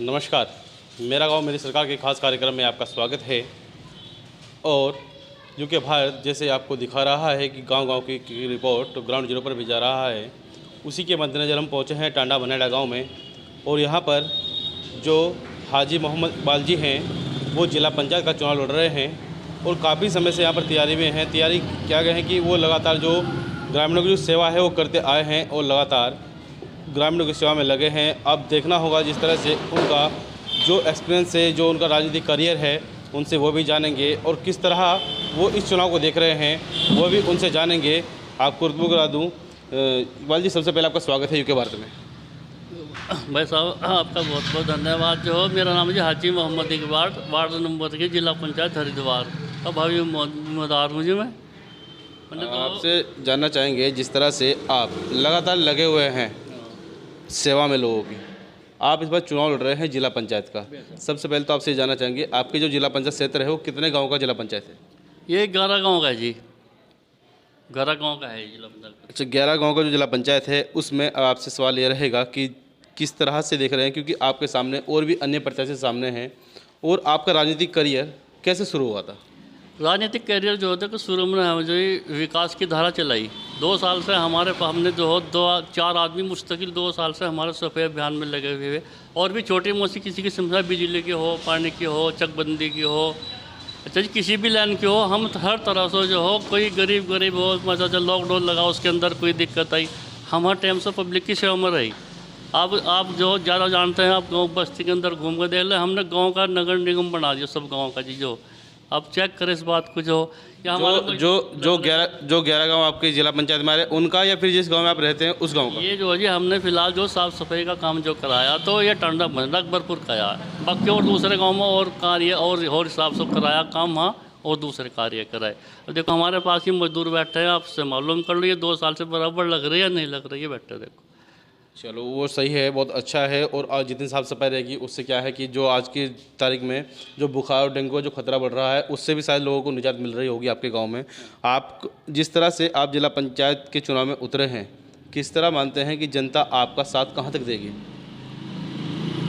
नमस्कार, मेरा गांव मेरी सरकार के खास कार्यक्रम में आपका स्वागत है। और यूके भारत जैसे आपको दिखा रहा है कि गांव-गांव की रिपोर्ट तो ग्राउंड जीरो पर भी जा रहा है, उसी के मद्देनज़र हम पहुंचे हैं टांडा बनेड़ा गांव में। और यहां पर जो हाजी मोहम्मद इकबाल जी हैं वो जिला पंचायत का चुनाव लड़ रहे हैं और काफ़ी समय से यहाँ पर तैयारी में हैं। तैयारी क्या गए हैं कि वो लगातार जो ग्रामीणों की जो सेवा है वो करते आए हैं और लगातार ग्रामीणों की सेवा में लगे हैं। अब देखना होगा जिस तरह से उनका जो एक्सपीरियंस है, जो उनका राजनीतिक करियर है, उनसे वो भी जानेंगे और किस तरह वो इस चुनाव को देख रहे हैं वो भी उनसे जानेंगे। आपको रुतबा करा दूँ, इकबाल जी सबसे पहले आपका स्वागत है यूके भारत में। भाई साहब आपका बहुत बहुत धन्यवाद। जो मेरा नाम है हाजी मोहम्मद इकबाल, वार्ड नंबर के जिला पंचायत हरिद्वार का भावी उम्मीदवार हूँ जी मैं। आपसे जानना चाहेंगे जिस तरह से आप लगातार लगे हुए हैं सेवा में लोगों की, आप इस बार चुनाव लड़ रहे हैं जिला पंचायत का। सबसे पहले तो आपसे ये जानना चाहेंगे आपके जो जिला पंचायत क्षेत्र है वो कितने गांव का जिला पंचायत है? ये 11 गांव का है जी, 11 गांव का है जिला पंचायत। अच्छा, 11 गांव का जो जिला पंचायत है उसमें आपसे सवाल ये रहेगा कि किस तरह से देख रहे हैं, क्योंकि आपके सामने और भी अन्य प्रत्याशी सामने हैं, और आपका राजनीतिक करियर कैसे शुरू हुआ था? राजनीतिक कैरियर जो होता है कि शुरू में हम जो विकास की धारा चलाई 2 साल से हमने जो हो 2-4 आदमी मुस्तकिल 2 साल से हमारे सफाई अभियान में लगे हुए, और भी छोटी मोटी किसी की समस्या बिजली की हो, पानी की हो, चकबंदी की हो, अच्छा जी किसी भी लाइन की हो, हम हर तरह से जो हो, कोई गरीब हो, मतलब जब लॉकडाउन लगा उसके अंदर कोई दिक्कत आई, हम हर टाइम से पब्लिक की सेवा में रही। अब आप जो ज़्यादा जानते हैं, आप गाँव बस्ती के अंदर घूम कर देख लें, हमने गाँव का नगर निगम बना दिया सब गाँव का जी। जो अब चेक करें इस बात को जो जो 11 गांव आपके जिला पंचायत में आ रहे हैं उनका, या फिर जिस गांव में आप रहते हैं उस गांव का? ये जो जी हमने फिलहाल जो साफ़ सफाई का काम जो कराया तो ये टांडा बनेड़ा अकबरपुर का है। बाकी और दूसरे गांव में और कार्य और हिसाब से कराया काम वहाँ, और दूसरे कार्य कराए। अब देखो हमारे पास ही मजदूर बैठे हैं, आपसे मालूम कर लो ये 2 साल से बराबर लग रही है या नहीं लग रही है, बैठे देखो। चलो वो सही है, बहुत अच्छा है। और आज जितनी साफ सफाई रहेगी उससे क्या है कि जो आज की तारीख में जो बुखार और डेंगू का जो खतरा बढ़ रहा है उससे भी शायद लोगों को निजात मिल रही होगी आपके गांव में। आप जिस तरह से आप जिला पंचायत के चुनाव में उतरे हैं, किस तरह मानते हैं कि जनता आपका साथ कहां तक देगी?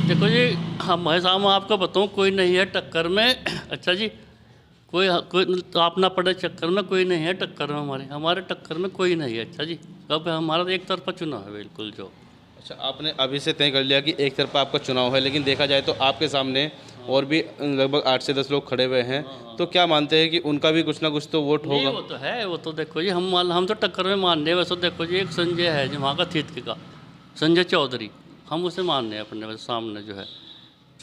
देखो जी हम साहब आपको बताऊँ, कोई नहीं है टक्कर में। अच्छा जी कोई तो आप ना पड़े चक्कर में, कोई नहीं है टक्कर में, हमारे टक्कर में कोई नहीं है। अच्छा जी अब हमारा एक तरफा चुनाव है बिल्कुल जो। अच्छा, आपने अभी से तय कर लिया कि एक तरफा आपका चुनाव है, लेकिन देखा जाए तो आपके सामने और भी लगभग 8 से 10 लोग खड़े हुए हैं, तो क्या मानते हैं कि उनका भी कुछ ना कुछ तो वोट होगा? वो तो है, वो तो देखो जी हम तो टक्कर में मान रहे हैं। वैसे देखो जी एक संजय है जो वहाँ का थीतके का संजय चौधरी, हम उसे मान रहे हैं अपने सामने जो है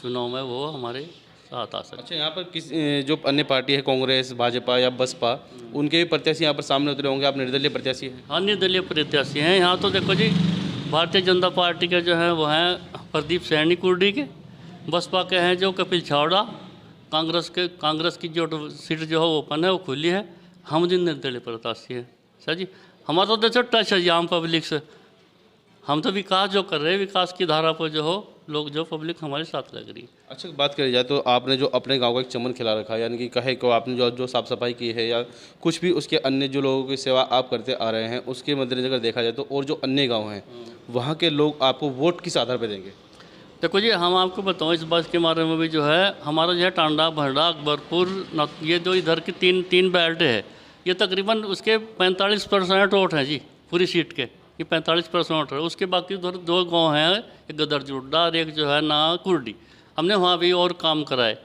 चुनाव में, वो हमारे साथ आ सकते। अच्छा, यहाँ पर किस जो अन्य पार्टी है कांग्रेस, भाजपा या बसपा, उनके भी प्रत्याशी यहाँ पर सामने उतरे होंगे? आप निर्दलीय प्रत्याशी हैं? हाँ निर्दलीय प्रत्याशी हैं यहाँ। तो देखो जी भारतीय जनता पार्टी के जो हैं वो हैं प्रदीप सैनी कुर्डी के, बसपा के हैं जो कपिल छावड़ा, कांग्रेस की जो सीट जो है ओपन है वो खुली है, हम जिन निर्दलीय प्रत्याशी हैं। सर जी हमारा तो देखो टच है जी आम पब्लिक से, हम तो विकास जो कर रहे हैं, विकास की धारा पर जो हो लोग जो पब्लिक हमारे साथ लग रही है। अच्छा, बात करी जाए तो आपने जो अपने गांव का एक चमन खिला रखा है, यानी कि कहे को आपने जो साफ़ सफाई की है या कुछ भी उसके अन्य जो लोगों की सेवा आप करते आ रहे हैं, उसके मद्देनजर देखा जाए तो और जो अन्य गांव हैं वहाँ के लोग आपको वोट किस आधार पर देंगे? देखो जी हम आपको बताऊँ इस बात के बारे में भी जो है हमारा जो है टांडा बनेड़ा अकबरपुर ये जो इधर की तीन बेल्ट है, ये तकरीबन उसके 45% वोट हैं जी पूरी सीट के, ये 45% है। उसके बाकी उधर 2 गांव हैं, एक गदर जुड्डा और एक जो है ना कुर्डी। हमने वहाँ भी और काम कराए,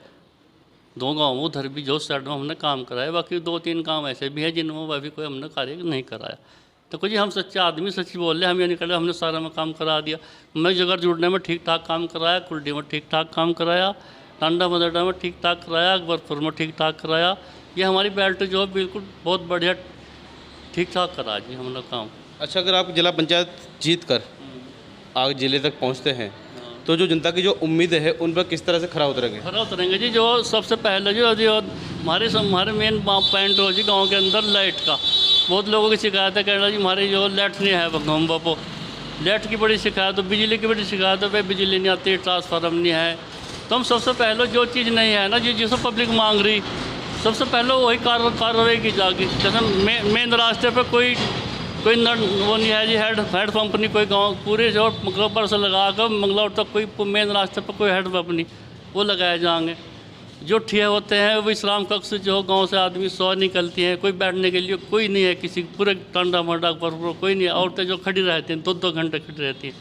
2 गाँव उधर भी जो साइड में हमने काम कराए, बाकी 2-3 काम ऐसे भी हैं जिनमें वह भी कोई हमने कार्य नहीं कराया। तो कुछ हम सच्चे आदमी सच बोल रहे, हम ये नहीं कर रहे हमने सारा में काम करा दिया। मैं जगह जुड़ने में ठीक ठाक काम कराया, कुर्डी में ठीक ठाक काम कराया, टांडा बनेड़ा में ठीक ठाक कराया, अकबरपुर में ठीक ठाक कराया। ये हमारी बेल्ट जो बिल्कुल बहुत बढ़िया ठीक ठाक करा जी हमने काम। अच्छा, अगर आप जिला पंचायत जीत कर आगे जिले तक पहुंचते हैं तो जो जनता की जो उम्मीद है उन पर किस तरह से खरा उतरेंगे? जी जो सबसे पहले जो हमारे मेन पॉइंट हो जी गांव के अंदर लाइट का बहुत लोगों की शिकायत है, कह रहा जी हमारी जो लाइट नहीं है हम बापो, लाइट की बड़ी शिकायत हो, बिजली की बड़ी शिकायत है, भाई बिजली नहीं आती, ट्रांसफार्मर नहीं है। तो हम सबसे पहले जो चीज़ नहीं है ना जिसे पब्लिक मांग रही, सबसे पहले वही कार्रवाई की जाएगी। जैसे मेन रास्ते पर कोई कोई वो नहीं है जी, हेड पंप नहीं कोई गांव पूरे जो मंगलौर से लगा कर मंगलौर तक कोई मेन रास्ते पर कोई हेड पंप नहीं वो लगाए जाएंगे। जो ठिया होते हैं वो विश्राम कक्ष जो गांव से आदमी 100 निकलती हैं, कोई बैठने के लिए कोई नहीं है, किसी पूरे टांडा मंडा पर कोई नहीं है। औरतें जो खड़ी रहती हैं 2-2 घंटे खड़ी रहती हैं।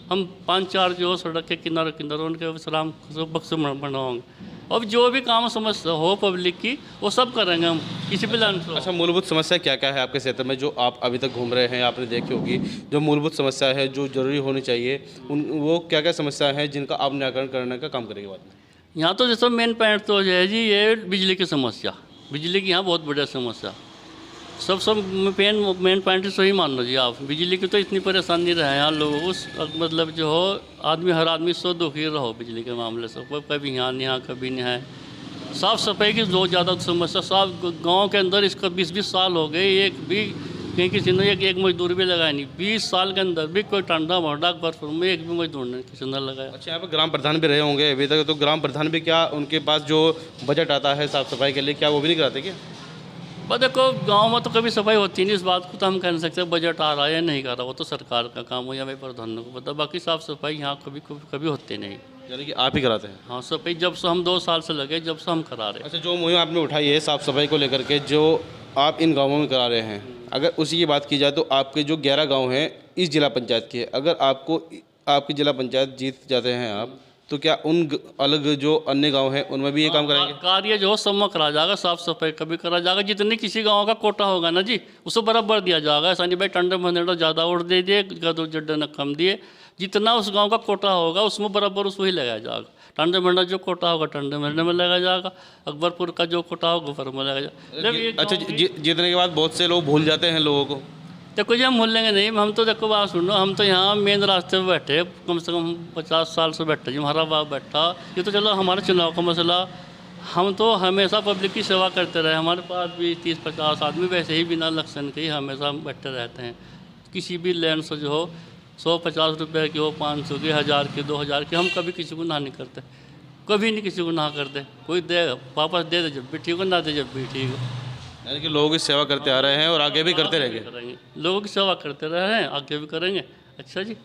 हम 5-4 जो सड़क के किनारे किनारे उनके विश्राम कक्ष बनवाएंगे। अब जो भी काम समस्या हो पब्लिक की वो सब करेंगे हम, किसी भी लाइन से। अच्छा, मूलभूत समस्या क्या क्या है आपके क्षेत्र में जो आप अभी तक घूम रहे हैं, आपने देखी होगी जो मूलभूत समस्या है जो जरूरी होनी चाहिए, वो क्या क्या समस्या है जिनका आप निराकरण करने का काम करेंगे बाद में? यहाँ तो जैसे मेन पॉइंट तो जो है जी ये बिजली की समस्या, बिजली की यहाँ बहुत बढ़िया समस्या। सब मेन पॉइंट सही मान लो जी आप। बिजली की तो इतनी परेशानी रहे यहाँ लोगों को, मतलब जो हो हर आदमी सो दुखी रहो बिजली के मामले से। कोई कभी यहाँ कभी नहीं है। साफ़ सफाई की बहुत ज़्यादा समस्या। साफ गांव के अंदर इसका 20-20 साल हो गए, एक भी कहीं किसी ने एक मजदूर भी लगाया नहीं। 20 साल के अंदर भी कोई टांडा भरडा बर्फ में एक भी मजदूर ने किसी ने लगाया। अच्छा, यहाँ पर ग्राम प्रधान भी रहे होंगे अभी तक, तो ग्राम प्रधान भी क्या उनके पास जो बजट आता है साफ़ सफाई के लिए क्या वो भी नहीं कराते क्या? बस देखो गांव में तो कभी सफाई होती नहीं, इस बात को तो हम कह नहीं सकते बजट आ रहा है या नहीं कर रहा, वो तो सरकार का काम हो या भाई प्रधानों को पता। बाकी साफ़ सफाई यहाँ कभी होती नहीं। यानी कि आप ही कराते हैं? हाँ, सफाई जब से हम 2 साल से लगे, जब से हम करा रहे हैं। अच्छा, जो मुहिम आपने उठाई है साफ़ सफाई को लेकर के जो आप इन गाँवों में करा रहे हैं, अगर उसी की बात की जाए तो आपके जो 11 गाँव हैं इस जिला पंचायत के, अगर आपकी जिला पंचायत जीत जाते हैं आप, तो क्या उन अलग जो अन्य गांव हैं उनमें भी ये काम कराएंगे? कार्य जो सब में करा जाएगा, साफ सफाई कभी करा जाएगा। जितनी किसी गांव का कोटा होगा ना जी उसको बराबर दिया जाएगा। ऐसा नहीं भाई टंडे मंडेड़ा ज़्यादा वोट दे दिए, गदो जड्डे ने कम दिए। जितना उस गांव का कोटा होगा उसमें बराबर उसको ही लगाया जाएगा। टंडे मंडा जो कोटा होगा टंडे मंडे में लगाया जाएगा, अकबरपुर का जो कोटा होगा अकबर में लगाया जाएगा। अच्छा, जीतने के बाद बहुत से लोग भूल जाते हैं लोगों को। देखो जी हम भूल लेंगे नहीं, हम तो देखो बात सुनो, हम तो यहाँ मेन रास्ते पे बैठे कम से कम 50 साल से बैठे जी। हमारा बाप बैठा, ये तो चलो हमारे चुनाव का मसला। हम तो हमेशा पब्लिक की सेवा करते रहे। हमारे पास भी 30-50 आदमी वैसे ही बिना इलेक्शन के ही हमेशा बैठे रहते हैं। किसी भी लैंड से जो हो 150 रुपये की हो, 500 की, 1000 की, 2000 की, हम कभी किसी को ना नहीं करते, कभी नहीं किसी को ना करते। कोई दे वापस दे जब भी ठीक हो, ना दे जब भी ठीक हो। यानी कि लोगों की सेवा करते आ रहे हैं और आगे भी करते रहेंगे। लोगों की सेवा करते रहे हैं, आगे भी करेंगे। अच्छा जी,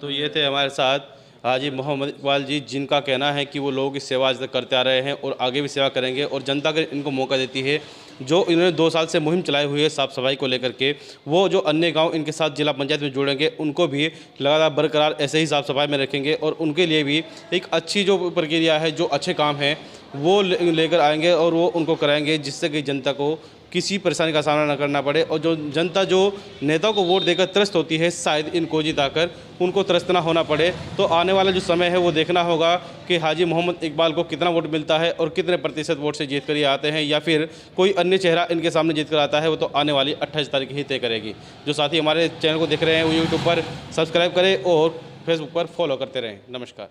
तो ये थे हमारे साथ हाजी मोहम्मद इकबाल जी, जिनका कहना है कि वो लोगों की सेवा आज तक करते आ रहे हैं और आगे भी सेवा करेंगे। और जनता अगर इनको मौका देती है, जो इन्होंने 2 साल से मुहिम चलाई हुई है साफ़ सफाई को लेकर के, वो जो अन्य गांव इनके साथ जिला पंचायत में जुड़ेंगे उनको भी लगातार बरकरार ऐसे ही साफ़ सफाई में रखेंगे और उनके लिए भी एक अच्छी जो प्रक्रिया है, जो अच्छे काम हैं वो लेकर आएंगे और वो उनको कराएंगे, जिससे कि जनता को किसी परेशानी का सामना न करना पड़े। और जो जनता जो नेताओं को वोट देकर त्रस्त होती है, शायद इनको जिताकर उनको त्रस्त ना होना पड़े। तो आने वाला जो समय है वो देखना होगा कि हाजी मोहम्मद इकबाल को कितना वोट मिलता है और कितने प्रतिशत वोट से जीत कर ये आते हैं, या फिर कोई अन्य चेहरा इनके सामने जीत कर आता है। वो तो आने वाली 28 तारीख ही तय करेगी। जो साथी हमारे चैनल को देख रहे हैं वो यूट्यूब पर सब्सक्राइब करें और फेसबुक पर फॉलो करते रहें। नमस्कार।